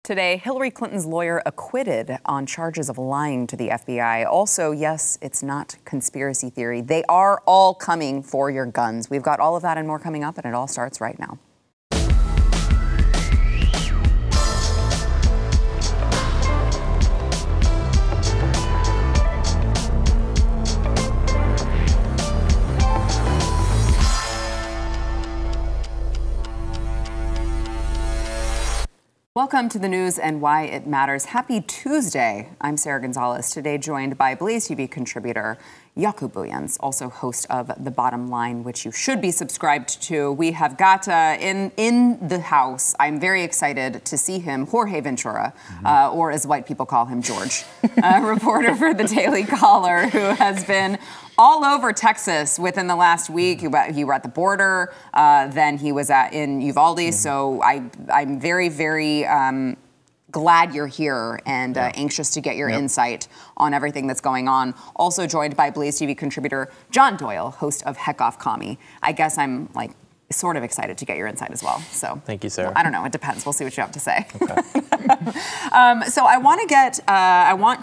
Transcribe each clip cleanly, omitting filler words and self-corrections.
Today, Hillary Clinton's lawyer acquitted on charges of lying to the FBI. Also, yes, it's not conspiracy theory. They are all coming for your guns. We've got all of that and more coming up, and it all starts right now. Welcome to the news and why it matters. Happy Tuesday. I'm Sarah Gonzalez, today joined by Blaze TV contributor Jaco Booyens, also host of The Bottom Line, which you should be subscribed to. We have got in the house, I'm very excited to see him, Jorge Ventura, or as white people call him, George, a reporter for the Daily Caller, who has been all over Texas within the last week. You were at the border, then he was in Uvalde. So I'm very, very glad you're here and anxious to get your insight on everything that's going on. Also joined by Blaze TV contributor John Doyle, host of Heck Off Commie. I guess I'm like sort of excited to get your insight as well. So thank you, Sarah. Well, I don't know. It depends. We'll see what you have to say. Okay. So I want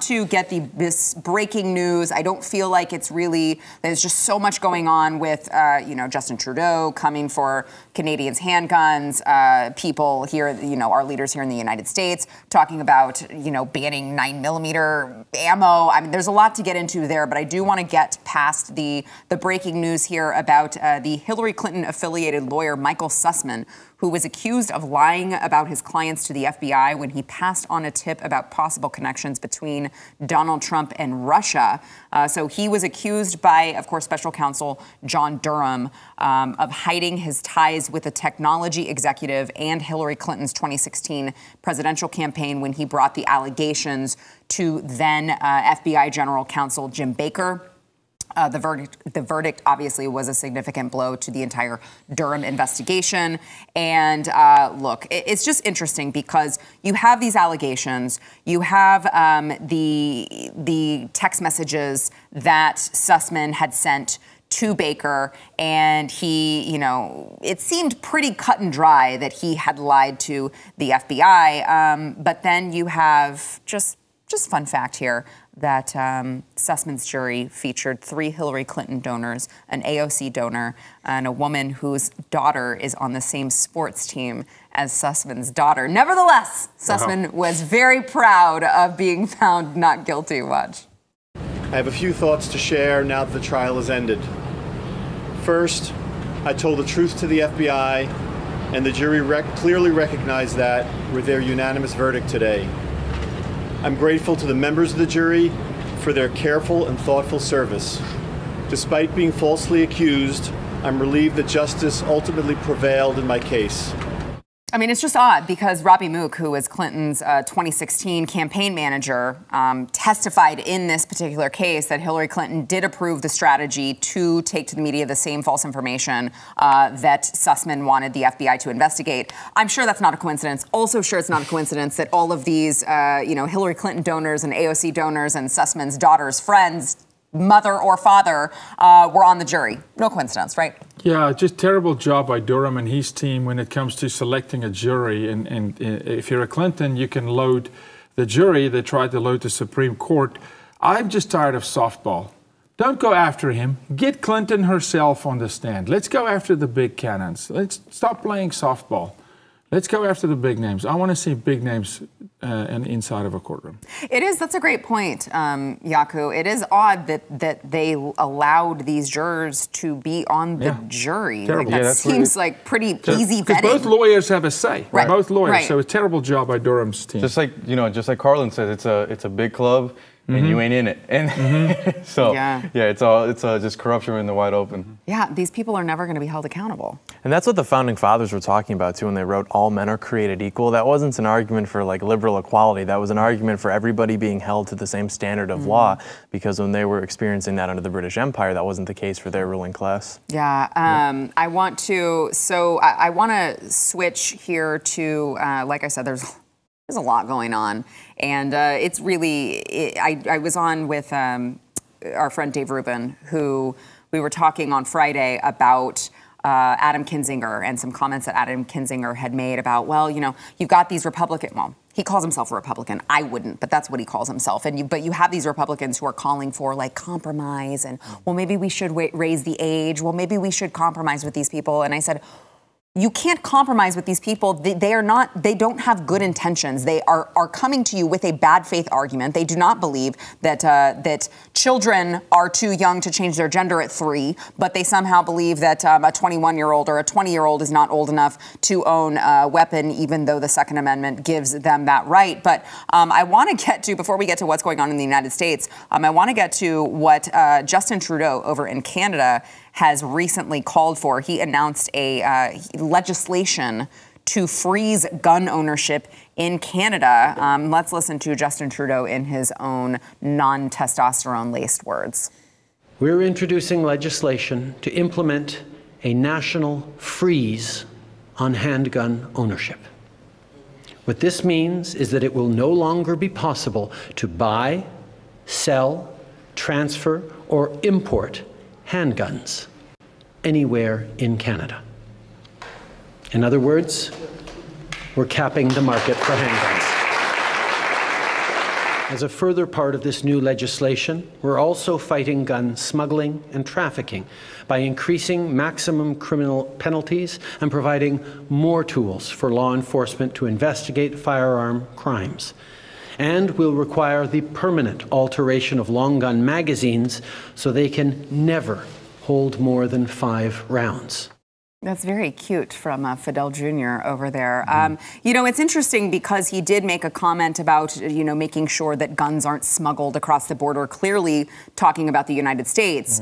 to get this breaking news. I don't feel like there's just so much going on with, Justin Trudeau coming for Canadians' handguns, people here, our leaders here in the United States talking about, banning 9mm ammo. I mean, there's a lot to get into there, but I do want to get past the breaking news here about the Hillary Clinton affiliated lawyer Michael Sussman, who was accused of lying about his clients to the FBI when he passed on a tip about possible connections between Donald Trump and Russia. So he was accused by, of course, special counsel John Durham of hiding his ties with a technology executive and Hillary Clinton's 2016 presidential campaign when he brought the allegations to then FBI General Counsel Jim Baker. The verdict obviously was a significant blow to the entire Durham investigation. And look, it's just interesting because you have these allegations, you have the text messages that Sussman had sent to Baker, and he, it seemed pretty cut and dry that he had lied to the FBI. But then you have just fun fact here, that Sussman's jury featured 3 Hillary Clinton donors, an AOC donor, and a woman whose daughter is on the same sports team as Sussman's daughter. Nevertheless, Sussman was very proud of being found not guilty. Watch. I have a few thoughts to share now that the trial has ended. First, I told the truth to the FBI, and the jury clearly recognized that with their unanimous verdict today. I'm grateful to the members of the jury for their careful and thoughtful service. Despite being falsely accused, I'm relieved that justice ultimately prevailed in my case. I mean, it's just odd because Robbie Mook, who was Clinton's 2016 campaign manager, testified in this particular case that Hillary Clinton did approve the strategy to take to the media the same false information that Sussman wanted the FBI to investigate. I'm sure that's not a coincidence. Also sure it's not a coincidence that all of these, Hillary Clinton donors and AOC donors and Sussman's daughter's friends, mother or father, were on the jury. No coincidence, right? Yeah, just terrible job by Durham and his team when it comes to selecting a jury. And if you're a Clinton, you can load the jury. They tried to load the Supreme Court. I'm just tired of softball. Don't go after him. Get Clinton herself on the stand. Let's go after the big cannons. Let's stop playing softball. Let's go after the big names. I want to see big names inside of a courtroom. That's a great point, Jaco. It is odd that they allowed these jurors to be on the jury. Terrible. Like, that seems like pretty easy vetting. Because both lawyers have a say. Right. Both lawyers. Right. So a terrible job by Durham's team. Just like Carlin said, it's a big club. And you ain't in it, and so it's just corruption in the wide open. Yeah, these people are never going to be held accountable. And that's what the founding fathers were talking about too when they wrote "All men are created equal." That wasn't an argument for like liberal equality. That was an argument for everybody being held to the same standard of law. Because when they were experiencing that under the British Empire, that wasn't the case for their ruling class. Yeah, I want to switch here to like I said, there's a lot going on. And it's really, I was on with our friend Dave Rubin, who we were talking on Friday about Adam Kinzinger and some comments that Adam Kinzinger had made about, well, you know, you've got these he calls himself a Republican. I wouldn't, but that's what he calls himself. But you have these Republicans who are calling for like compromise and, well, maybe we should raise the age. Well, maybe we should compromise with these people. And I said, you can't compromise with these people. They don't have good intentions. They are coming to you with a bad faith argument. They do not believe that children are too young to change their gender at 3, but they somehow believe that a 21-year-old or a 20-year-old is not old enough to own a weapon, even though the Second Amendment gives them that right. But I want to get to, before we get to what's going on in the United States, I want to get to what Justin Trudeau over in Canada has recently called for. He announced a legislation to freeze gun ownership in Canada. Let's listen to Justin Trudeau in his own non-testosterone-laced words. We're introducing legislation to implement a national freeze on handgun ownership. What this means is that it will no longer be possible to buy, sell, transfer, or import handguns anywhere in Canada. In other words, we're capping the market for handguns. As a further part of this new legislation, we're also fighting gun smuggling and trafficking by increasing maximum criminal penalties and providing more tools for law enforcement to investigate firearm crimes. And will require the permanent alteration of long gun magazines so they can never hold more than 5 rounds. That's very cute from Fidel Jr. over there. You know, it's interesting because he did make a comment about, you know, making sure that guns aren't smuggled across the border, clearly talking about the United States.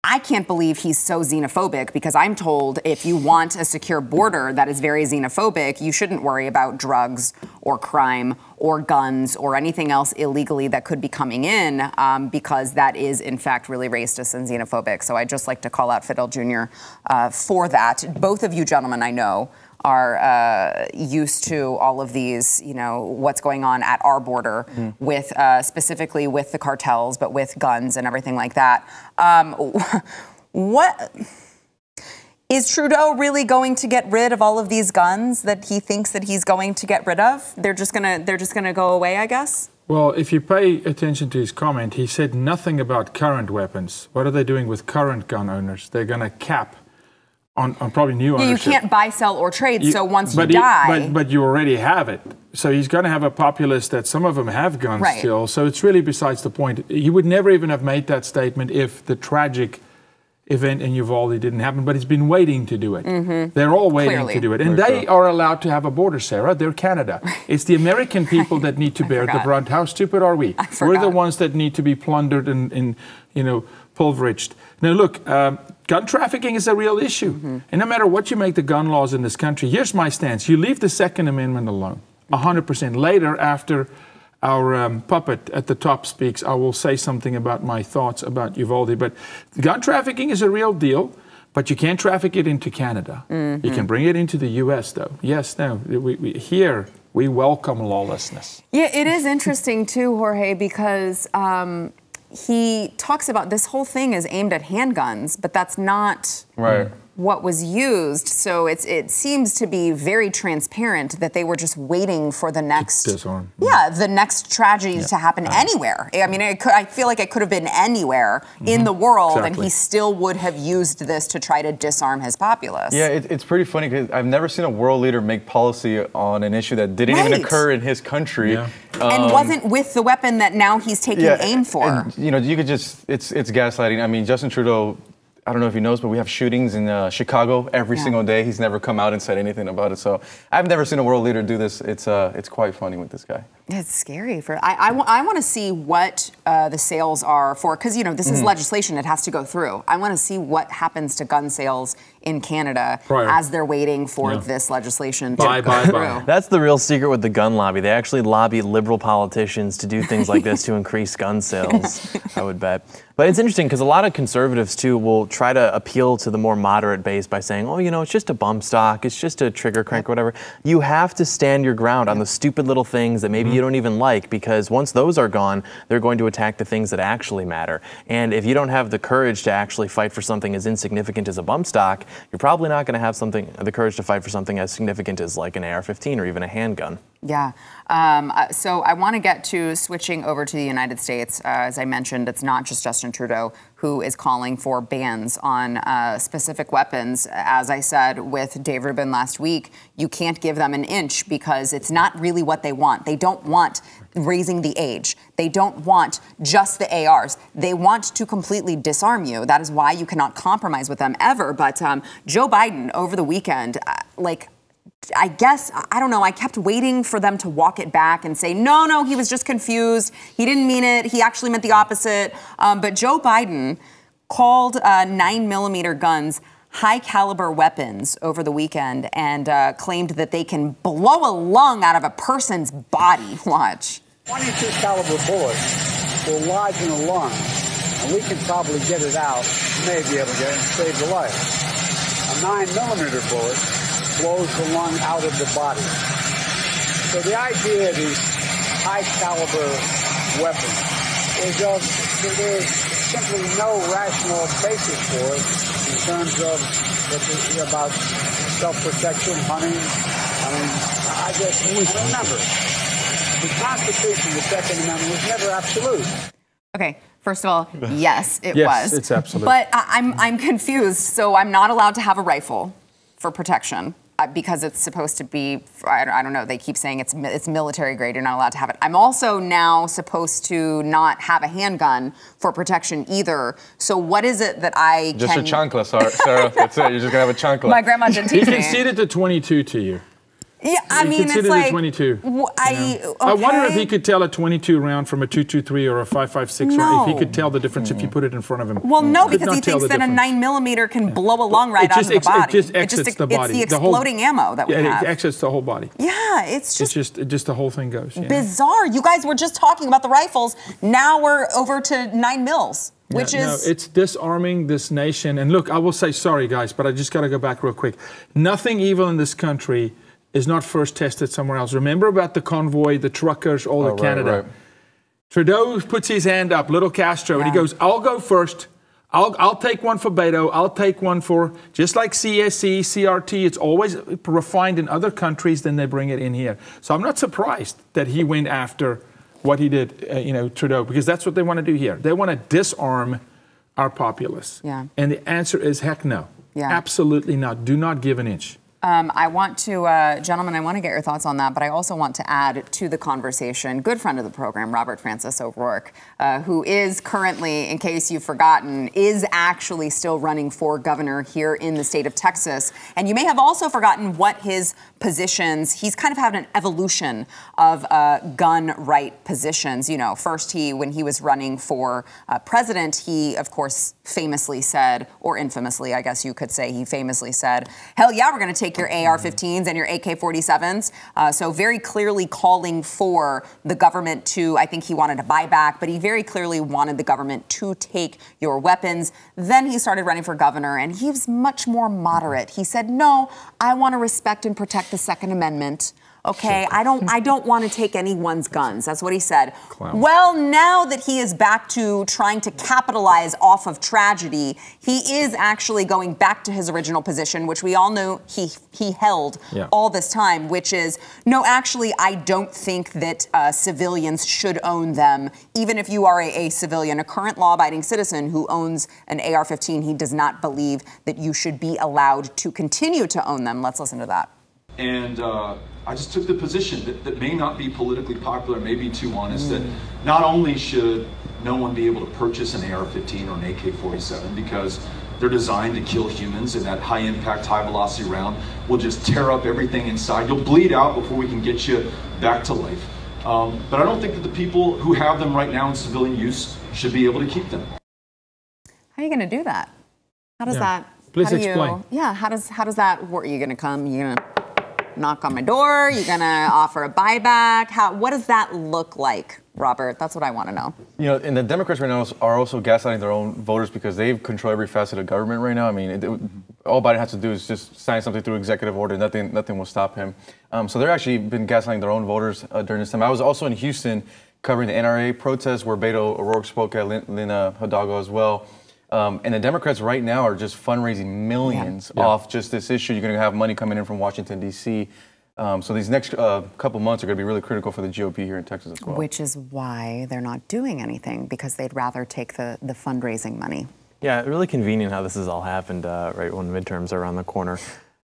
I can't believe he's so xenophobic because I'm told if you want a secure border that is very xenophobic, you shouldn't worry about drugs or crime or guns or anything else illegally that could be coming in because that is, in fact, really racist and xenophobic. So I'd just like to call out Fidel Jr. For that. Both of you gentlemen, I know, are used to all of these, you know, what's going on at our border with specifically with the cartels, but with guns and everything like that. What is Trudeau really going to get rid of all of these guns that he thinks that he's going to get rid of? They're just gonna go away, I guess. Well, if you pay attention to his comment, he said nothing about current weapons. What are they doing with current gun owners? They're going to cap on probably new ownership. You can't buy, sell, or trade, so once you die... But you already have it. So he's going to have a populace that some of them have guns still. So it's really besides the point. He would never even have made that statement if the tragic event in Uvalde didn't happen, but he's been waiting to do it. They're all waiting to do it. And they are allowed to have a border, Sarah. They're Canada. It's the American people that need to bear the brunt. How stupid are we? We're the ones that need to be plundered and you know, pulverized. Now, look, gun trafficking is a real issue. And no matter what you make the gun laws in this country, here's my stance. You leave the Second Amendment alone, 100%. Later, after our puppet at the top speaks, I will say something about my thoughts about Uvalde. But gun trafficking is a real deal, but you can't traffic it into Canada. You can bring it into the U.S., though. Yes, no, here we welcome lawlessness. Yeah, it is interesting, too, Jorge, because he talks about this whole thing is aimed at handguns, but that's not what was used. So it seems to be very transparent that they were just waiting for the next the next tragedy to happen anywhere. I mean, I feel like it could have been anywhere in the world, and he still would have used this to try to disarm his populace. Yeah, it's pretty funny because I've never seen a world leader make policy on an issue that didn't even occur in his country. And wasn't with the weapon that now he's taking aim for. And, you know, you could just, it's gaslighting. I mean, Justin Trudeau, I don't know if he knows, but we have shootings in Chicago every single day. He's never come out and said anything about it. So I've never seen a world leader do this. It's quite funny with this guy. It's scary. I want to see what the sales are for, because, you know, this is legislation. It has to go through. I want to see what happens to gun sales in Canada as they're waiting for this legislation to go through. That's the real secret with the gun lobby. They actually lobby liberal politicians to do things like this to increase gun sales, I would bet. But it's interesting because a lot of conservatives, too, will try to appeal to the more moderate base by saying, oh, you know, it's just a bump stock, it's just a trigger crank, whatever. You have to stand your ground on the stupid little things that maybe you don't even like, because once those are gone, they're going to attack the things that actually matter. And if you don't have the courage to actually fight for something as insignificant as a bump stock, you're probably not going to have the courage to fight for something as significant as like an AR-15 or even a handgun. Yeah. So I want to get to switching over to the United States. As I mentioned, it's not just Justin Trudeau who is calling for bans on specific weapons. As I said with Dave Rubin last week, you can't give them an inch because it's not really what they want. They don't want raising the age. They don't want just the ARs. They want to completely disarm you. That is why you cannot compromise with them ever. But Joe Biden over the weekend, I guess, I don't know, I kept waiting for them to walk it back and say, no, he was just confused. He didn't mean it. He actually meant the opposite. But Joe Biden called 9mm guns high-caliber weapons over the weekend and claimed that they can blow a lung out of a person's body. Watch. 22 caliber bullets will lodge in a lung, and we can probably get it out, may be able to get it and save the life. A 9mm bullet blows the lung out of the body. So the idea of these high-caliber weapons is there's simply no rational basis for it in terms of about self-protection, hunting. Remember, the Constitution, the Second Amendment, was never absolute. Okay, first of all, yes, it yes, was. It's absolute. But I'm confused. So I'm not allowed to have a rifle for protection because it's supposed to be, I don't know, they keep saying it's military grade, you're not allowed to have it. I'm also now supposed to not have a handgun for protection either. So what is it that I Just a chancla, Sarah. That's it. You're just going to have a chancla. My grandma didn't teach me. He conceded the 22 to you. Yeah, I mean, it's like 22. Okay. I wonder if he could tell a 22 round from a 223 or a 5.56, or if he could tell the difference if you put it in front of him. Well, no, because he thinks that a 9mm can blow a lung right out of the body. It just exits the body. It's the exploding ammo that we have. Yeah, it exits the whole body. Yeah, it's just the whole thing goes. Yeah. Bizarre. You guys were just talking about the rifles. Now we're over to 9 mils. Which is... No, it's disarming this nation. And look, I will say sorry, guys, but I just got to go back real quick. Nothing evil in this country is not first tested somewhere else. Remember about the convoy, the truckers, all of Canada. Right. Trudeau puts his hand up, little Castro, and he goes, I'll go first. I'll take one for Beto. I'll take one for, just like CSE, CRT, it's always refined in other countries, then they bring it in here. So I'm not surprised that he went after what he did, Trudeau, because that's what they want to do here. They want to disarm our populace. Yeah. And the answer is heck no. Yeah. Absolutely not. Do not give an inch. I want to, gentlemen, I want to get your thoughts on that, but I also want to add to the conversation, good friend of the program, Robert Francis O'Rourke, who is currently, in case you've forgotten, is actually still running for governor here in the state of Texas. And you may have also forgotten what his positions, he's kind of had an evolution of gun right positions. You know, first when he was running for president, he, of course, famously said, or infamously, I guess you could say, he famously said, hell yeah, we're going to take your AR-15s and your AK-47s. So very clearly calling for the government to, I think he wanted a buyback, but he very clearly wanted the government to take your weapons. Then he started running for governor, and he was much more moderate. He said, no, I want to respect and protect the Second Amendment. Okay, I don't want to take anyone's guns. That's what he said. Clown. Well, now that he is back to trying to capitalize off of tragedy, he is actually going back to his original position, which we all know he held all this time, which is, no, actually, I don't think that civilians should own them. Even if you are a civilian, a current law-abiding citizen who owns an AR-15, he does not believe that you should be allowed to continue to own them. Let's listen to that. And I just took the position that may not be politically popular, may be too honest, that not only should no one be able to purchase an AR-15 or an AK-47 because they're designed to kill humans, and that high-impact, high-velocity round will just tear up everything inside. You'll bleed out before we can get you back to life. But I don't think that the people who have them right now in civilian use should be able to keep them. How are you going to do that? How does that? Please explain. How does that work? Are you going to come? You're going to knock on my door? You're going to offer a buyback? What does that look like, Robert? That's what I want to know. You know, and the Democrats right now are also gaslighting their own voters because they control every facet of government right now. I mean, all Biden has to do is just sign something through executive order. Nothing will stop him. So they're actually been gaslighting their own voters during this time. I was also in Houston covering the NRA protests where Beto O'Rourke spoke at Lynn Hidalgo as well. And the Democrats right now are just fundraising millions off just this issue. You're going to have money coming in from Washington, D.C. So these next couple months are going to be really critical for the GOP here in Texas as well. Which is why they're not doing anything, because they'd rather take the fundraising money. Yeah, really convenient how this has all happened right when midterms are around the corner.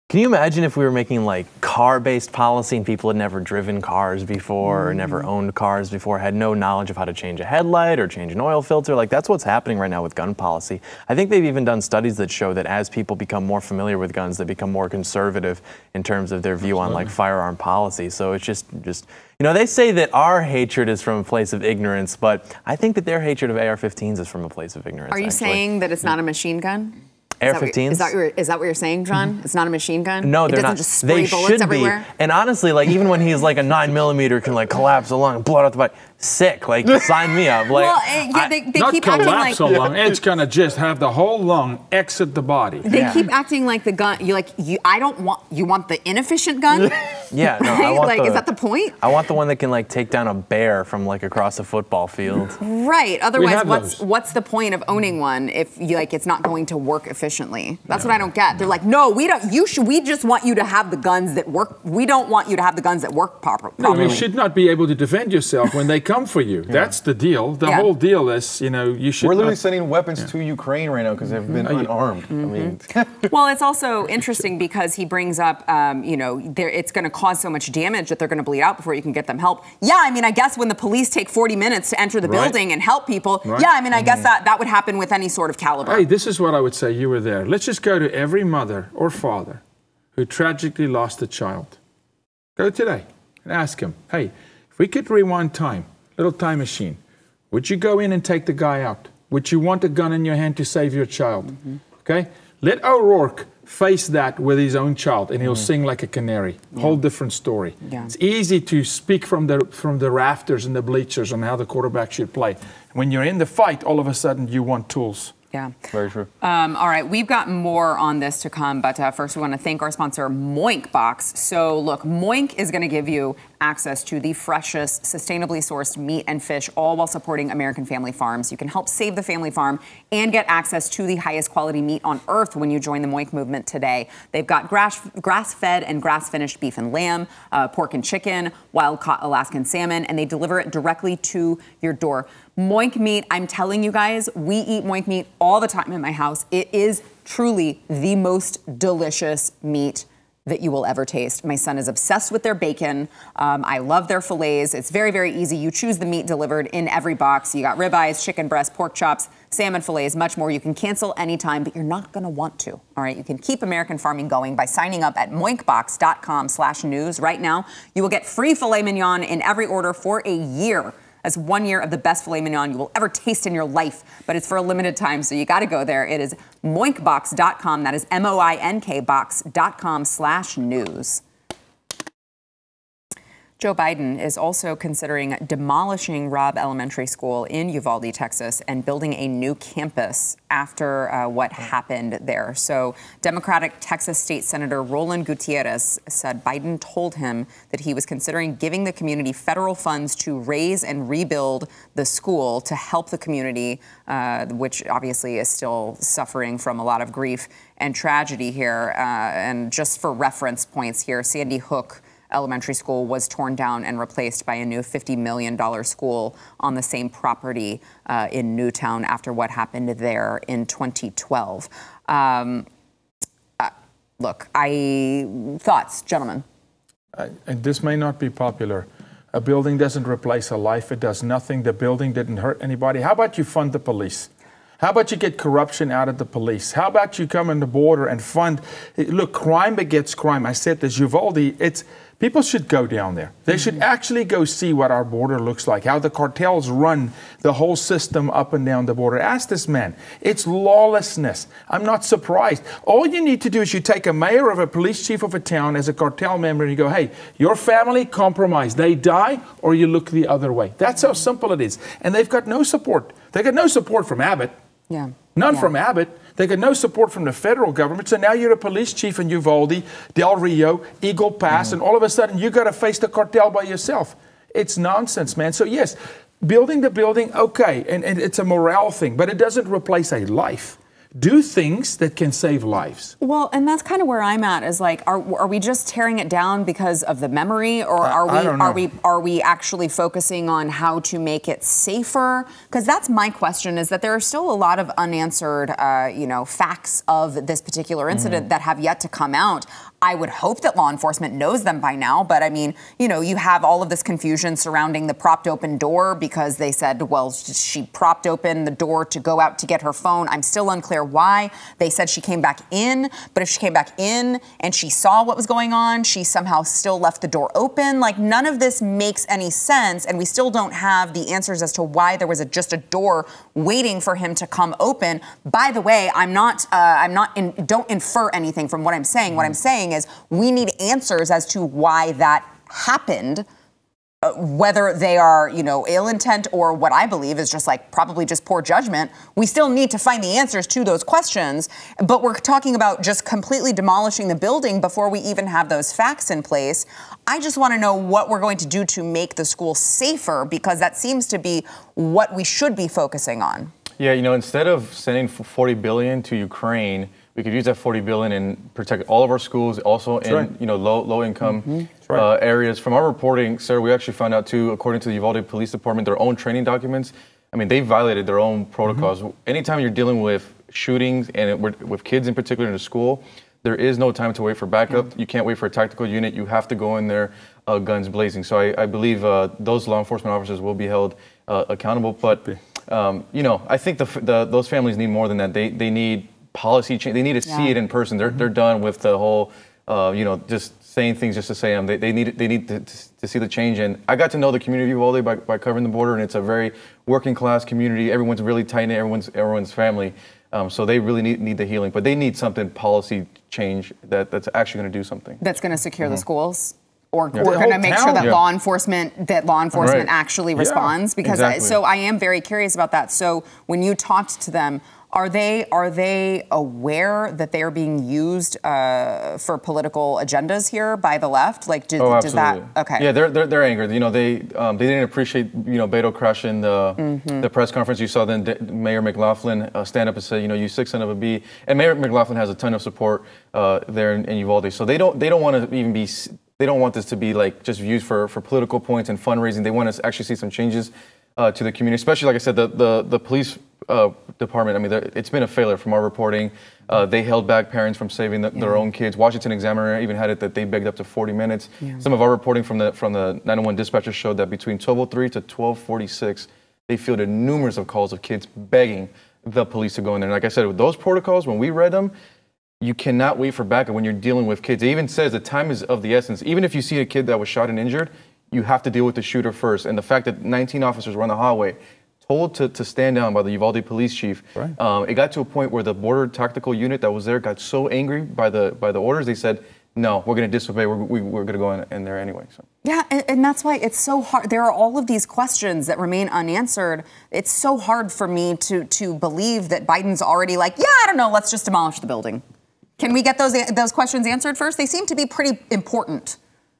Can you imagine if we were making like car-based policy and people had never driven cars before or never owned cars before, had no knowledge of how to change a headlight or change an oil filter? Like, that's what's happening right now with gun policy. I think they've even done studies that show that as people become more familiar with guns, they become more conservative in terms of their view on like firearm policy. So it's just you know, they say that our hatred is from a place of ignorance, but I think that their hatred of AR-15s is from a place of ignorance. Are you saying that it's not a machine gun? AR-15s? Is that what you're saying, John? It's not a machine gun? No, they're it doesn't not. Just spray they bullets should everywhere? be. And honestly, like even when he's like a 9mm can like collapse a lung and blow it out the body, sick. Like sign me up. Like, well, they not keep acting like collapse a lung. It's gonna just have the whole lung exit the body. They keep acting like the gun. You want the inefficient gun? Yeah, no, right? I want is that the point? I want the one that can like take down a bear from like across a football field. Right. Otherwise, what's the point of owning one if it's not going to work efficiently? That's what I don't get. They're like, no, we don't. We just want you to have the guns that work. We don't want you to have the guns that work properly. No, you should not be able to defend yourself when they come for you. That's the deal. The whole deal is, you should. We're literally sending weapons to Ukraine right now because they've been unarmed. I mean, well, it's also interesting because he brings up, it's going to cause so much damage that they're going to bleed out before you can get them help. Yeah, I mean, I guess when the police take 40 minutes to enter the building and help people, yeah, I mean, I guess that would happen with any sort of caliber. Hey, this is what I would say. You were there. Let's just go to every mother or father who tragically lost a child. Go today and ask him, hey, if we could rewind time, little time machine, would you go in and take the guy out? Would you want a gun in your hand to save your child? Okay? Let O'Rourke face that with his own child, and he'll sing like a canary. Whole different story. Yeah. It's easy to speak from the rafters and the bleachers on how the quarterback should play. When you're in the fight, all of a sudden you want tools. Yeah. Very true. All right, we've got more on this to come, but first we want to thank our sponsor, Moink Box. So look, Moink is going to give you access to the freshest, sustainably sourced meat and fish, all while supporting American family farms. You can help save the family farm and get access to the highest quality meat on earth when you join the Moink movement today. They've got grass-fed and grass-finished beef and lamb, pork and chicken, wild-caught Alaskan salmon, and they deliver it directly to your door. Moink meat, I'm telling you guys, we eat Moink meat all the time in my house. It is truly the most delicious meat that you will ever taste. My son is obsessed with their bacon. I love their fillets. It's very, very easy. You choose the meat delivered in every box. You got ribeyes, chicken breast, pork chops, salmon fillets, much more. You can cancel anytime, but you're not going to want to. All right, you can keep American farming going by signing up at moinkbox.com/news. Right now, you will get free filet mignon in every order for a year. That's 1 year of the best filet mignon you will ever taste in your life, but it's for a limited time, so you got to go there. It is moinkbox.com. That is moinkbox.com/news. Joe Biden is also considering demolishing Robb Elementary School in Uvalde, Texas, and building a new campus after what happened there. So Democratic Texas State Senator Roland Gutierrez said Biden told him that he was considering giving the community federal funds to raise and rebuild the school to help the community, which obviously is still suffering from a lot of grief and tragedy here. And just for reference points here, Sandy Hook Elementary School was torn down and replaced by a new $50 million school on the same property in Newtown after what happened there in 2012. Look, thoughts, gentlemen? And this may not be popular. A building doesn't replace a life. It does nothing. The building didn't hurt anybody. How about you fund the police? How about you get corruption out of the police? How about you come on the border and fund? Look, crime begets crime. I said this, Uvalde, people should go down there. They should actually go see what our border looks like, how the cartels run the whole system up and down the border. Ask this man. It's lawlessness. I'm not surprised. All you need to do is you take a mayor or a police chief of a town as a cartel member and you go, hey, your family compromised. They die or you look the other way. That's how simple it is. And they've got no support. They got no support from Abbott. Yeah. None from Abbott. They got no support from the federal government. So now you're a police chief in Uvalde, Del Rio, Eagle Pass, and all of a sudden you got to face the cartel by yourself. It's nonsense, man. So yes, building the building, okay, and it's a morale thing, but it doesn't replace a life. do things that can save lives. Well, and that's kind of where I'm at, is like, are we just tearing it down because of the memory, or are we actually focusing on how to make it safer? Because that's my question, is that there are still a lot of unanswered, facts of this particular incident that have yet to come out. I would hope that law enforcement knows them by now, but I mean, you have all of this confusion surrounding the propped open door because they said, well, she propped open the door to go out to get her phone. I'm still unclear why. They said she came back in, but if she came back in and she saw what was going on, she somehow still left the door open. Like, none of this makes any sense, and we still don't have the answers as to why there was just a door waiting for him to come open. By the way, don't infer anything from what I'm saying. What I'm saying is we need answers as to why that happened, whether they are, ill intent or what I believe is just probably just poor judgment. We still need to find the answers to those questions, but we're talking about just completely demolishing the building before we even have those facts in place. I just want to know what we're going to do to make the school safer, because that seems to be what we should be focusing on. Yeah, instead of sending $40 billion to Ukraine, we could use that $40 billion and protect all of our schools, also in low income areas. From our reporting, Sarah, we actually found out too, according to the Uvalde Police Department, their own training documents. I mean, they violated their own protocols. Anytime you're dealing with shootings and with kids in particular in the school, there is no time to wait for backup. You can't wait for a tactical unit. You have to go in there guns blazing. So I believe those law enforcement officers will be held accountable. But I think those families need more than that. They need policy change. They need to see it in person. They're done with the whole, just saying things just to say them. They need to see the change. And I got to know the community of Uvalde by covering the border, and it's a very working class community. Everyone's really tight knit. Everyone's family. So they really need the healing, but they need something policy change that's actually going to do something. That's going to secure the schools. Or we're going to make sure that law enforcement actually responds, because so I am very curious about that. So when you talked to them, are they aware that they are being used for political agendas here by the left? Does that? Okay. Yeah, they're angered. They didn't appreciate Beto crashing the press conference. You saw then Mayor McLaughlin stand up and say, you sick son of a bee. And Mayor McLaughlin has a ton of support there in Uvalde. So they don't want to even be. They don't want this to be just used for political points and fundraising. They want to actually see some changes to the community, especially, like I said, the police department. I mean, it's been a failure from our reporting. They held back parents from saving their own kids. Washington Examiner even had it that they begged up to 40 minutes. Yeah. Some of our reporting from the 911 dispatchers showed that between 12:03 to 12:46, they fielded numerous of calls of kids begging the police to go in there. And like I said, with those protocols, when we read them, you cannot wait for backup when you're dealing with kids. It even says the time is of the essence. Even if you see a kid that was shot and injured, you have to deal with the shooter first. And the fact that 19 officers were on the hallway, told to stand down by the Uvalde police chief, it got to a point where the border tactical unit that was there got so angry by the orders, they said, no, we're going to disobey. We're going to go in there anyway. So. Yeah, and that's why it's so hard. There are all of these questions that remain unanswered. It's so hard for me to believe that Biden's already I don't know, let's just demolish the building. Can we get those questions answered first? They seem to be pretty important.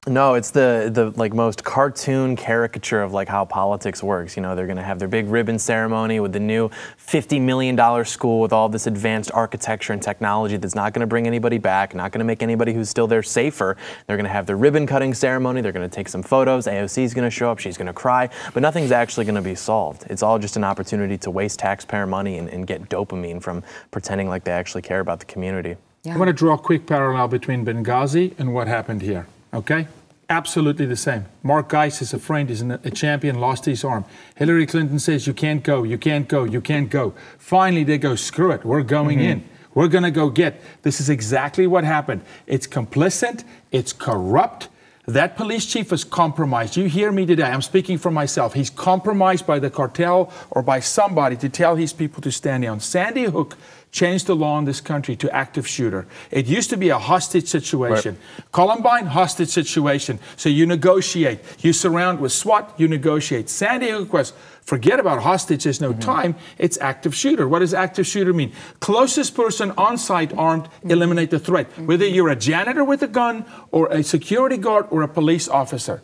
No, it's the most cartoon caricature of how politics works. They're going to have their big ribbon ceremony with the new $50 million school with all this advanced architecture and technology that's not going to bring anybody back, not going to make anybody who's still there safer. They're going to have their ribbon cutting ceremony. They're going to take some photos. AOC is going to show up. She's going to cry, but nothing's actually going to be solved. It's all just an opportunity to waste taxpayer money and get dopamine from pretending like they actually care about the community. Yeah. I want to draw a quick parallel between Benghazi and what happened here, okay? Absolutely the same. Mark Geis is a friend, he's a champion, lost his arm. Hillary Clinton says, you can't go, you can't go, you can't go. Finally, they go, screw it, we're going in. We're going to go get. This is exactly what happened. It's complicit, it's corrupt. That police chief is compromised. You hear me today, I'm speaking for myself. He's compromised by the cartel or by somebody to tell his people to stand down. Sandy Hook changed the law in this country to active shooter. It used to be a hostage situation. Right. Columbine, hostage situation. So you negotiate. You surround with SWAT, you negotiate. Sandy Hook was, forget about hostage, there's no time. It's active shooter. What does active shooter mean? Closest person on site armed, eliminate the threat. Whether you're a janitor with a gun or a security guard or a police officer.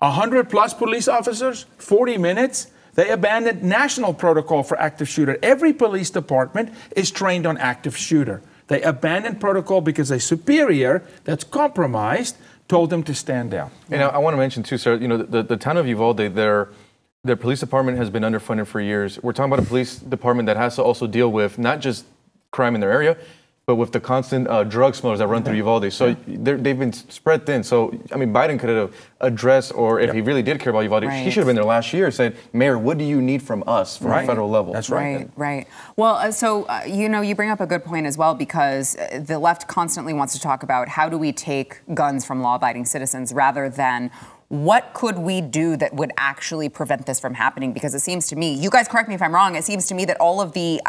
100+ police officers, 40 minutes. They abandoned national protocol for active shooter. Every police department is trained on active shooter. They abandoned protocol because a superior that's compromised told them to stand down. And I want to mention too, sir, you know, the town of Uvalde, their police department has been underfunded for years. We're talking about a police department that has to also deal with not just crime in their area, but with the constant drug smugglers that run through Uvalde. So they've been spread thin. So, I mean, Biden could have addressed, or if he really did care about Uvalde, he should have been there last year and said, Mayor, what do you need from us from a federal level? That's right. Right. Well, so, you know, you bring up a good point as well, because the left constantly wants to talk about how do we take guns from law-abiding citizens rather than what could we do that would actually prevent this from happening? Because it seems to me, you guys correct me if I'm wrong, it seems to me that all of the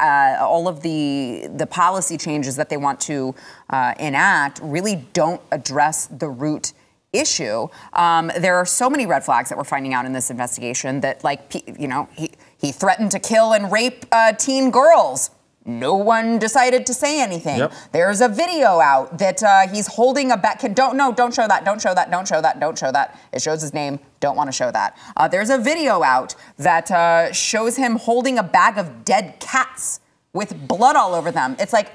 policy changes that they want to enact really don't address the root issue. There are so many red flags that we're finding out in this investigation that, like, you know, he threatened to kill and rape teen girls. No one decided to say anything. Yep. There's a video out that he's holding a bag. Don't show that. Don't show that. Don't show that. Don't show that. It shows his name. Don't want to show that. There's a video out that shows him holding a bag of dead cats with blood all over them. It's like,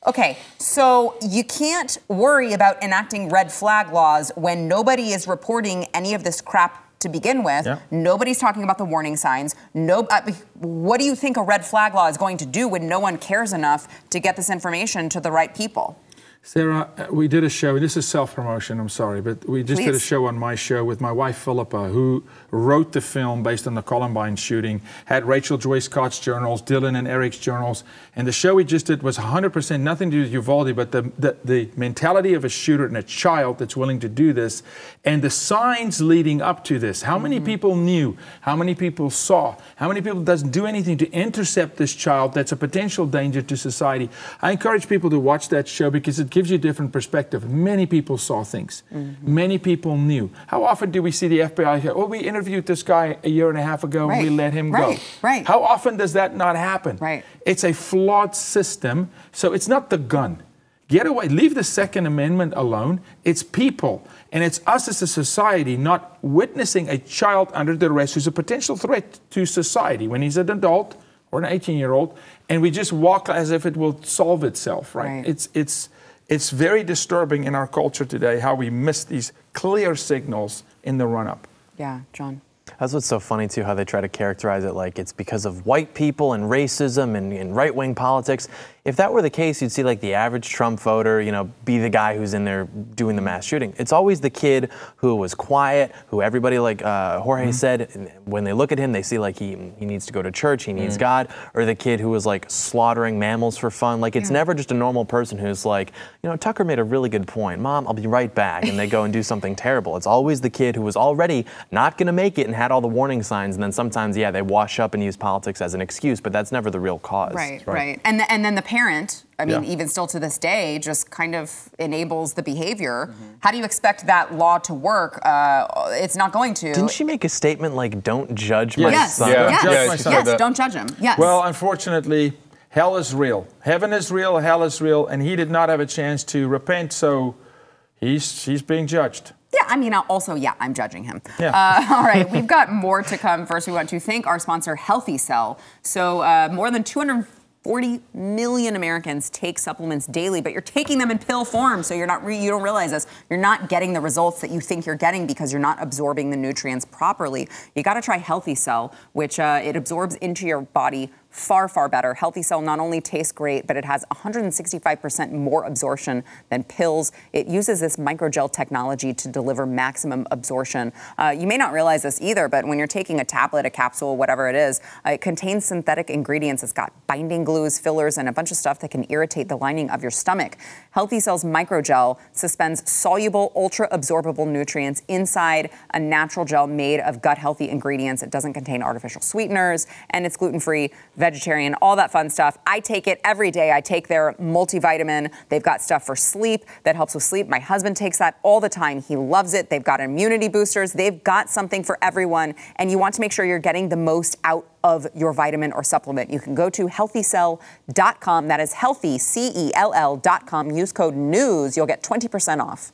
okay, so you can't worry about enacting red flag laws when nobody is reporting any of this crap to begin with. Yeah. Nobody's talking about the warning signs. What do you think a red flag law is going to do when no one cares enough to get this information to the right people? Sarah, we did a show, this is self-promotion, I'm sorry, but we just did a show on my show with my wife, Philippa, who wrote the film based on the Columbine shooting, had Rachel Joy Scott's journals, Dylan and Eric's journals, and the show we just did was 100% nothing to do with Uvalde, but the mentality of a shooter and a child that's willing to do this, and the signs leading up to this. How many people knew? How many people saw? How many people doesn't do anything to intercept this child that's a potential danger to society? I encourage people to watch that show because it gives you a different perspective. Many people saw things. Many people knew. How often do we see the FBI say, oh, we interviewed this guy a year and a half ago, and we let him go. Right. How often does that not happen? Right. It's a flawed system, so it's not the gun. Get away, leave the Second Amendment alone. It's people, and it's us as a society not witnessing a child under duress who's a potential threat to society when he's an adult or an 18-year-old, and we just walk as if it will solve itself, right? It's very disturbing in our culture today how we miss these clear signals in the run-up. Yeah, John. That's what's so funny, too, how they try to characterize it like it's because of white people and racism and right-wing politics. If that were the case, you'd see like the average Trump voter, you know, be the guy who's in there doing the mass shooting. It's always the kid who was quiet, who everybody, like Jorge said, when they look at him, they see like he needs to go to church, he needs God, or the kid who was like slaughtering mammals for fun. Like it's never just a normal person who's like, you know, Tucker made a really good point. Mom, I'll be right back. And they go and do something terrible. It's always the kid who was already not going to make it and had all the warning signs. And then sometimes, yeah, they wash up and use politics as an excuse, but that's never the real cause. Right. And then the parent, I mean, even still to this day, just kind of enables the behavior. How do you expect that law to work? It's not going to. Didn't she make a statement like, don't judge my son? Yes, don't judge him. Yes. Well, unfortunately, hell is real. Heaven is real, hell is real, and he did not have a chance to repent, so he's being judged. Yeah, I mean, I'm judging him. Yeah. All right, we've got more to come. First, we want to thank our sponsor, Healthy Cell. So more than 240 million Americans take supplements daily, but you're taking them in pill form, so you don't realize this. You're not getting the results that you think you're getting because you're not absorbing the nutrients properly. You got to try Healthy Cell, which it absorbs into your body far, far better. Healthy Cell not only tastes great, but it has 165% more absorption than pills. It uses this microgel technology to deliver maximum absorption. You may not realize this either, but when you're taking a tablet, a capsule, whatever it is, it contains synthetic ingredients. It's got binding glues, fillers, and a bunch of stuff that can irritate the lining of your stomach. Healthy Cell's microgel suspends soluble, ultra-absorbable nutrients inside a natural gel made of gut-healthy ingredients. It doesn't contain artificial sweeteners, and it's gluten-free, vegetarian, all that fun stuff. I take it every day. I take their multivitamin. They've got stuff for sleep that helps with sleep. My husband takes that all the time. He loves it. They've got immunity boosters. They've got something for everyone. And you want to make sure you're getting the most out of your vitamin or supplement. You can go to healthycell.com. That is healthy, CELL.com. Use code NEWS. You'll get 20% off.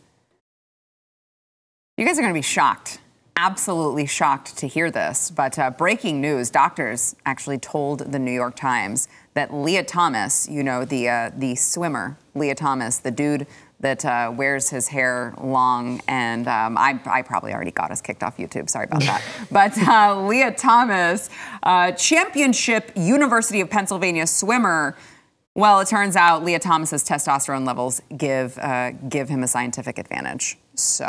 You guys are going to be shocked absolutely shocked to hear this, but breaking news, doctors actually told the New York Times that Leah Thomas, you know, the swimmer, Leah Thomas, the dude that wears his hair long, and I probably already got us kicked off YouTube, sorry about that. But Leah Thomas, championship University of Pennsylvania swimmer, well, it turns out Leah Thomas's testosterone levels give him a scientific advantage. So,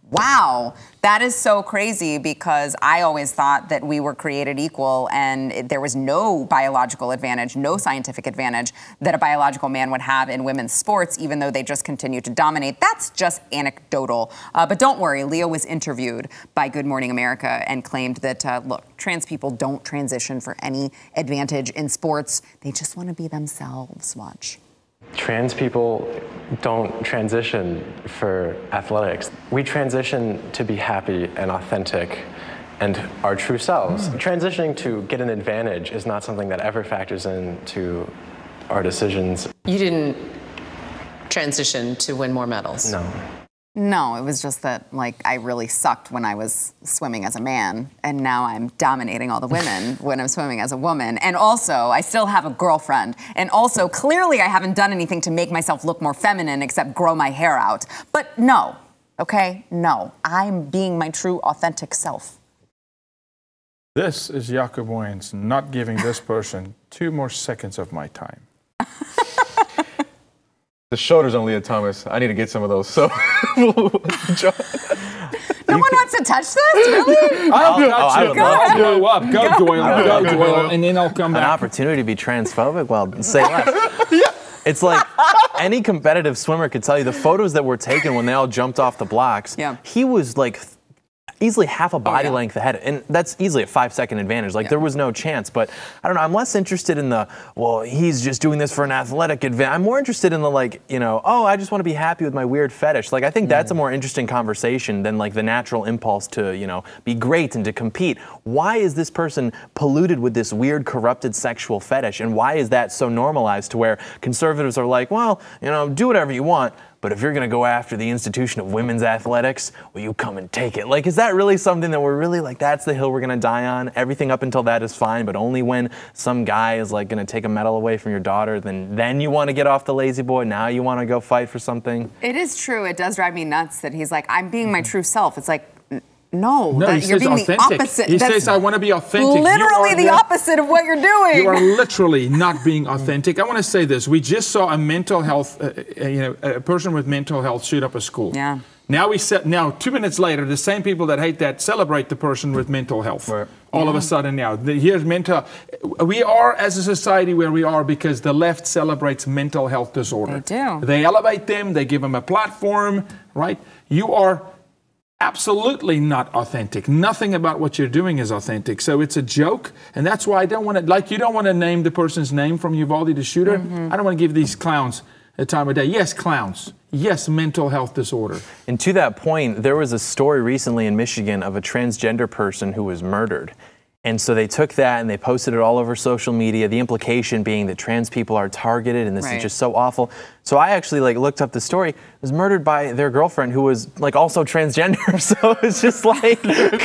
wow, that is so crazy, because I always thought that we were created equal and there was no biological advantage, no scientific advantage that a biological man would have in women's sports, even though they just continue to dominate. That's just anecdotal. But don't worry, Leah was interviewed by Good Morning America and claimed that, look, trans people don't transition for any advantage in sports. They just want to be themselves. Watch. Trans people don't transition for athletics. We transition to be happy and authentic and our true selves. Transitioning to get an advantage is not something that ever factors into our decisions. You didn't transition to win more medals? No. No, it was just that, like, I really sucked when I was swimming as a man, and now I'm dominating all the women when I'm swimming as a woman. And also, I still have a girlfriend. And also, clearly I haven't done anything to make myself look more feminine except grow my hair out. But no, okay? No, I'm being my true, authentic self. This is Jacob Waynes not giving this person 2 more seconds of my time. The shoulders on Leah Thomas. I need to get some of those. So, No one wants to touch this? Really? I'll touch it. would love I'll go up. Go, Doyle. Go, Doyle. And then I'll come An back. opportunity to be transphobic? Well, say less. It's like any competitive swimmer could tell you the photos that were taken when they all jumped off the blocks. Yeah. He was like easily half a body length ahead. And that's easily a 5-second advantage. Like there was no chance. But I don't know. I'm less interested in the, well, he's just doing this for an athletic advantage. I'm more interested in the, like, you know, oh, I just want to be happy with my weird fetish. Like I think that's a more interesting conversation than like the natural impulse to, you know, be great and to compete. Why is this person polluted with this weird, corrupted sexual fetish? And why is that so normalized to where conservatives are like, well, you know, do whatever you want. But if you're going to go after the institution of women's athletics, will you come and take it? Like, is that really something that we're really like, that's the hill we're going to die on? Everything up until that is fine, but only when some guy is like going to take a medal away from your daughter, then you want to get off the lazy boy. Now you want to go fight for something. It is true. It does drive me nuts that he's like, I'm being my true self. It's like, no, No, he you're says being authentic. the opposite. He That's says, I want to be authentic. literally the opposite of what you're doing. You are literally not being authentic. I want to say this. We just saw a mental health, a person with mental health shoot up a school. Yeah. Now 2 minutes later, the same people that hate that celebrate the person with mental health. Right. All of a sudden now, here's mental. We are as a society where we are because the left celebrates mental health disorder. They do. They elevate them. They give them a platform, right? You are absolutely not authentic. Nothing about what you're doing is authentic. So it's a joke, and that's why I don't want to, like, you don't want to name the person's name from Uvalde the shooter. I don't want to give these clowns a time of day. Yes, clowns. Yes, mental health disorder. And to that point, there was a story recently in Michigan of a transgender person who was murdered. And so they took that and they posted it all over social media, the implication being that trans people are targeted and this is just so awful. So I actually like looked up the story. It was murdered by their girlfriend who was like also transgender. So it's just like,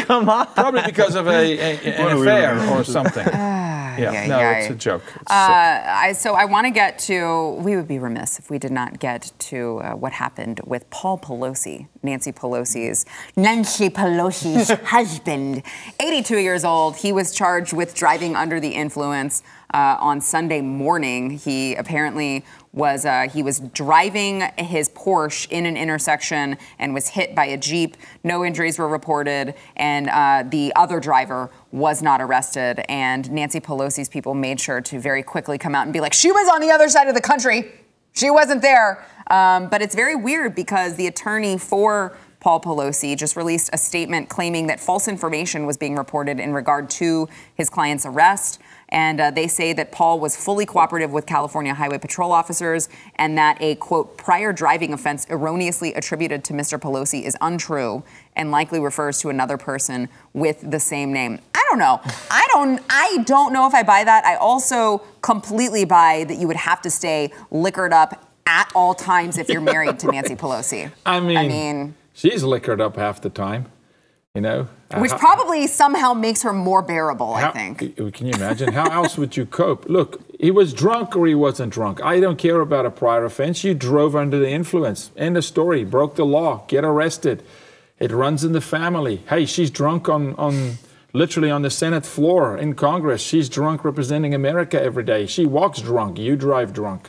come on. Probably because of an affair or something. It's a joke. It's So I want to get to, we would be remiss if we did not get to what happened with Paul Pelosi, Nancy Pelosi's husband, 82 years old. He was charged with driving under the influence on Sunday morning. He apparently was driving his Porsche in an intersection and was hit by a Jeep. No injuries were reported, and the other driver was not arrested. And Nancy Pelosi's people made sure to very quickly come out and be like, she was on the other side of the country. She wasn't there. But it's very weird because the attorney for Paul Pelosi just released a statement claiming that false information was being reported in regard to his client's arrest. And they say that Paul was fully cooperative with California Highway Patrol officers and that a, quote, prior driving offense erroneously attributed to Mr. Pelosi is untrue and likely refers to another person with the same name. I don't know. I don't know if I buy that. I also completely buy that you would have to stay liquored up at all times if you're married to Nancy Pelosi. I mean, she's liquored up half the time. You know? Which probably somehow makes her more bearable, I think. Can you imagine? How else would you cope? Look, he was drunk or he wasn't drunk. I don't care about a prior offense. You drove under the influence. End of story. Broke the law. Get arrested. It runs in the family. Hey, she's drunk on literally on the Senate floor in Congress. She's drunk representing America every day. She walks drunk. You drive drunk.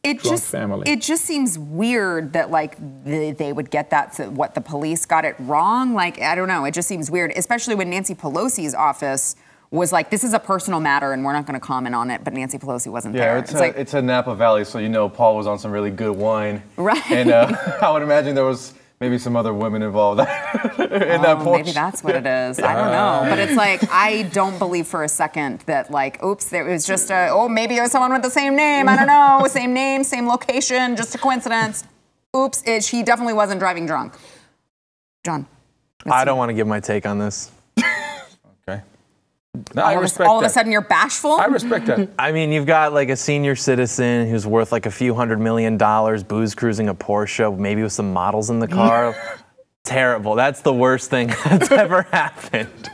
It just seems weird that like they would get that, so what, the police got it wrong? Like, I don't know. It just seems weird, especially when Nancy Pelosi's office was like, this is a personal matter and we're not going to comment on it, but Nancy Pelosi wasn't there. Yeah, it's a Napa Valley, so you know Paul was on some really good wine. Right. And I would imagine there was maybe some other women involved in that porch. Maybe that's what it is. I don't know. But it's like, I don't believe for a second that like, oops, there was just maybe it was someone with the same name. I don't know. Same name, same location, just a coincidence. Oops, she definitely wasn't driving drunk. John. I don't want to give my take on this. Okay. No, I respect that. All of a sudden you're bashful? I respect that. I mean, you've got like a senior citizen who's worth like a few $100 million, booze cruising a Porsche, maybe with some models in the car. Terrible. That's the worst thing that's ever happened.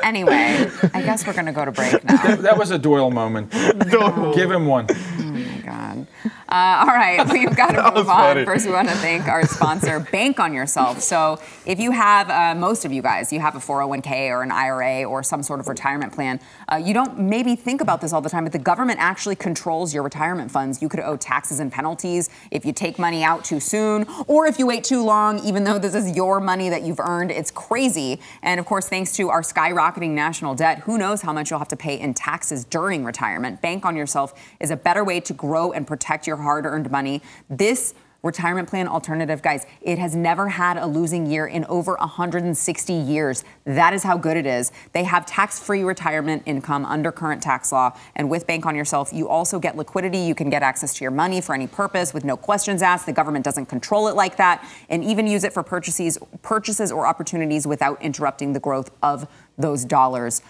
Anyway, I guess we're going to go to break now. That was a Doyle moment. Give him one. Oh my God. All right, we've got to move on. Funny. First, we want to thank our sponsor, Bank on Yourself. So if you have, most of you guys, you have a 401k or an IRA or some sort of retirement plan, you don't maybe think about this all the time, but the government actually controls your retirement funds. You could owe taxes and penalties if you take money out too soon or if you wait too long, even though this is your money that you've earned. It's crazy. And of course, thanks to our skyrocketing national debt, who knows how much you'll have to pay in taxes during retirement. Bank on Yourself is a better way to grow and protect your hard-earned money. This retirement plan alternative, guys, it has never had a losing year in over 160 years. That is how good it is. They have tax-free retirement income under current tax law. And with Bank on Yourself, you also get liquidity. You can get access to your money for any purpose with no questions asked. The government doesn't control it like that, and even use it for purchases or opportunities without interrupting the growth of those dollars.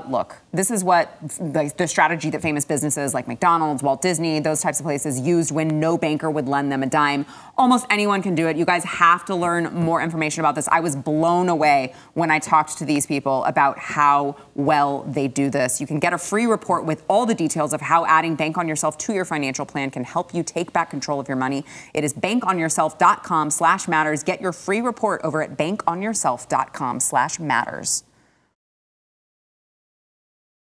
Look, this is what the strategy that famous businesses like McDonald's, Walt Disney, those types of places used when no banker would lend them a dime. Almost anyone can do it. You guys have to learn more information about this. I was blown away when I talked to these people about how well they do this. You can get a free report with all the details of how adding Bank on Yourself to your financial plan can help you take back control of your money. It is bankonyourself.com/matters. Get your free report over at bankonyourself.com/matters.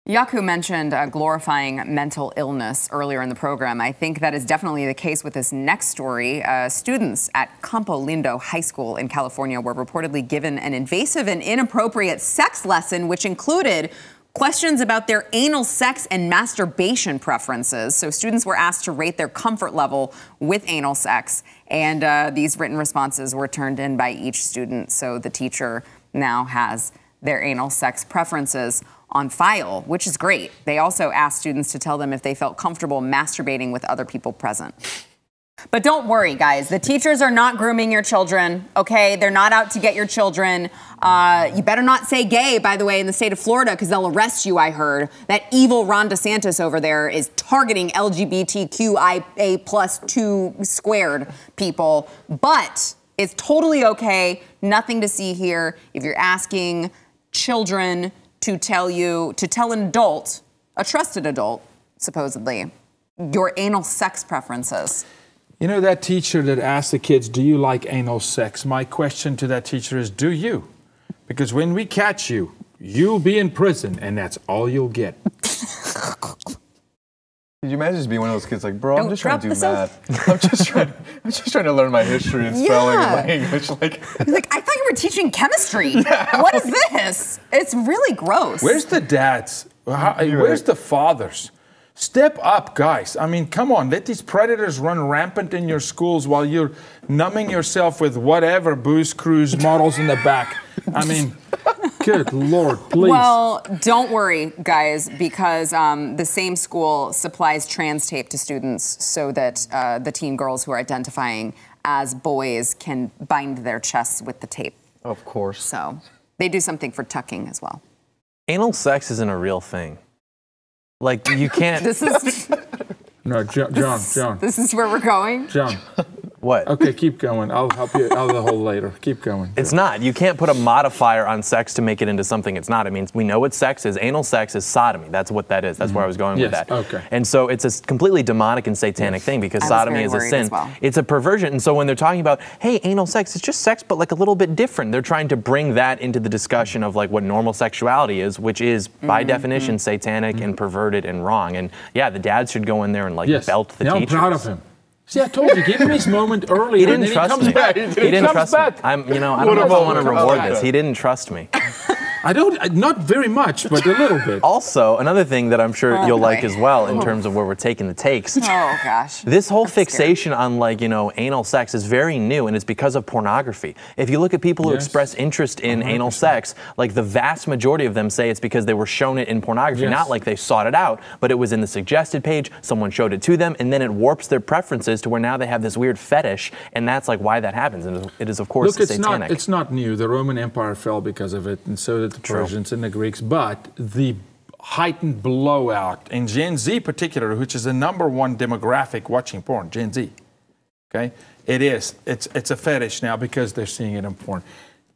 Yaku mentioned glorifying mental illness earlier in the program. I think that is definitely the case with this next story. Students at Campo Lindo High School in California were reportedly given an invasive and inappropriate sex lesson, which included questions about their anal sex and masturbation preferences. So students were asked to rate their comfort level with anal sex, and these written responses were turned in by each student. So the teacher now has their anal sex preferences on file, which is great. They also asked students to tell them if they felt comfortable masturbating with other people present. But don't worry, guys. The teachers are not grooming your children, okay? They're not out to get your children. You better not say gay, by the way, in the state of Florida, because they'll arrest you, I heard. That evil Ron DeSantis over there is targeting LGBTQIA+2 squared people. But it's totally okay. Nothing to see here. If you're asking children to tell an adult, a trusted adult, supposedly, your anal sex preferences. You know, that teacher that asked the kids, do you like anal sex? My question to that teacher is, do you? Because when we catch you, you'll be in prison, and that's all you'll get. Could you imagine just being one of those kids like, bro, I'm just trying to do math. I'm just trying to learn my history and spelling and my English. Like, I thought you were teaching chemistry. What is this? It's really gross. Where's the dads? Where's the fathers? Step up, guys. I mean, come on. Let these predators run rampant in your schools while you're numbing yourself with whatever booze cruise models in the back. I mean, good Lord, please. Well, don't worry, guys, because the same school supplies trans tape to students so that the teen girls who are identifying as boys can bind their chests with the tape. Of course. So they do something for tucking as well. Anal sex isn't a real thing. Like, you can't... This is... No, John. This is where we're going? John, What? Okay, keep going. I'll help you out of the hole later. Keep going. It's not. You can't put a modifier on sex to make it into something it's not. It means we know what sex is. Anal sex is sodomy. That's what that is. That's where I was going with that. Okay. And so it's a completely demonic and satanic thing because sodomy is a sin. It's a perversion. And so when they're talking about, hey, anal sex, it's just sex, but like a little bit different. They're trying to bring that into the discussion of like what normal sexuality is, which is by definition satanic and perverted and wrong. And yeah, the dads should go in there and like belt the teachers. I'm proud of him. See, I told you, give him his moment early. He didn't trust me. He didn't trust me. I don't know if I want to reward this. He didn't trust me. I don't, not very much, but a little bit. Also, another thing that I'm sure you'll like as well in terms of where we're taking the takes. Oh, gosh. This whole fixation on like, anal sex is very new, and it's because of pornography. If you look at people who express interest in 100%. Anal sex, like the vast majority of them say it's because they were shown it in pornography, not like they sought it out, but it was in the suggested page, someone showed it to them, and then it warps their preferences to where now they have this weird fetish, and that's like why that happens, and it is of course satanic. It's not new. The Roman Empire fell because of it, and so did the Persians and the Greeks, but the heightened blowout in Gen Z particular, which is the #1 demographic watching porn, Gen Z, okay? It's a fetish now because they're seeing it in porn.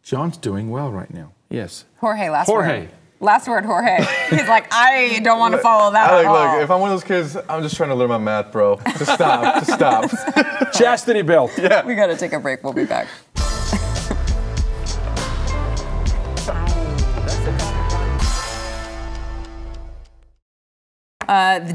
John's doing well right now. Yes. Jorge, last word. Last word, Jorge. He's like, I don't want to follow that at all. Look, if I'm one of those kids, I'm just trying to learn my math, bro. Just stop. Just stop. Chastity belt. Yeah. We got to take a break. We'll be back.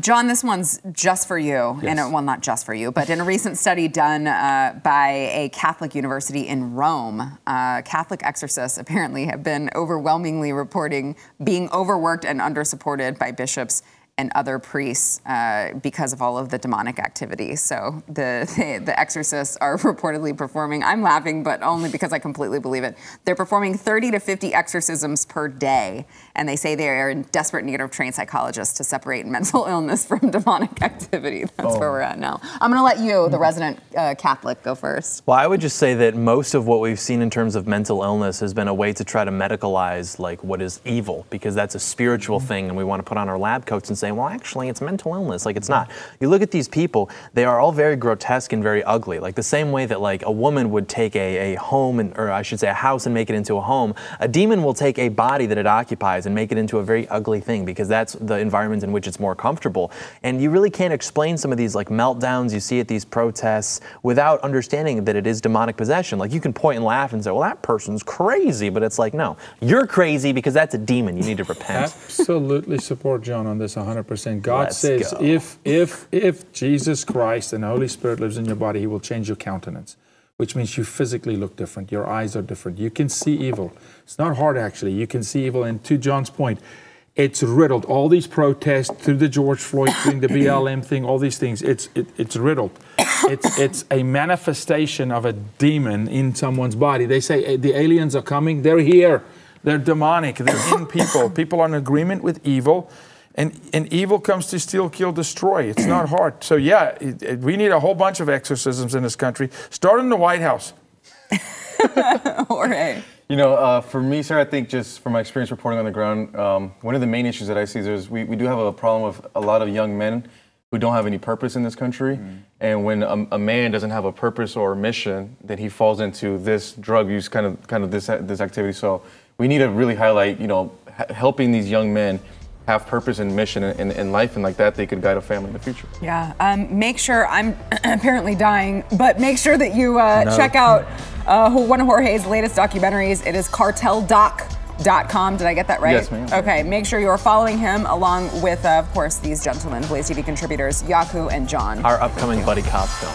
John, this one's just for you. Yes. And well, not just for you, but in a recent study done by a Catholic university in Rome, Catholic exorcists apparently have been overwhelmingly reporting being overworked and under-supported by bishops and other priests because of all of the demonic activity. So the exorcists are reportedly performing, I'm laughing, but only because I completely believe it. They're performing 30 to 50 exorcisms per day, and they say they are in desperate need of trained psychologists to separate mental illness from demonic activity. That's where we're at now. I'm gonna let you, the resident Catholic, go first. Well, I would just say that most of what we've seen in terms of mental illness has been a way to try to medicalize like what is evil, because that's a spiritual thing, and we want to put on our lab coats and say, well, actually, it's mental illness. Like, it's not. You look at these people, they are all very grotesque and very ugly. Like, the same way that, like, a woman would take a home, or I should say a house, and make it into a home, a demon will take a body that it occupies and make it into a very ugly thing, because that's the environment in which it's more comfortable. And you really can't explain some of these, like, meltdowns you see at these protests without understanding that it is demonic possession. Like, you can point and laugh and say, well, that person's crazy, but it's like, no, you're crazy because that's a demon. You need to repent. Absolutely support John on this 100%. God says if Jesus Christ and the Holy Spirit lives in your body, he will change your countenance, which means you physically look different. Your eyes are different. You can see evil. It's not hard, actually. You can see evil. And to John's point, it's riddled. All these protests through the George Floyd thing, the BLM thing, all these things, it's riddled. It's a manifestation of a demon in someone's body. They say the aliens are coming. They're here. They're demonic. They're in people. People are in agreement with evil. And evil comes to steal, kill, destroy. It's not hard. So yeah, we need a whole bunch of exorcisms in this country. Start in the White House. Jorge. For me, sir, I think just from my experience reporting on the ground, one of the main issues that I see is we do have a problem with a lot of young men who don't have any purpose in this country. And when a man doesn't have a purpose or a mission, then he falls into this drug use, kind of this activity. So we need to really highlight, helping these young men have purpose and mission in life, and like that they could guide a family in the future. Yeah, make sure, I'm apparently dying, but make sure that you check out one of Jorge's latest documentaries. It is carteldoc.com. Did I get that right? Yes, ma'am. Okay, make sure you're following him along with, of course, these gentlemen, Blaze TV contributors, Yaku and John. Our upcoming buddy cop film.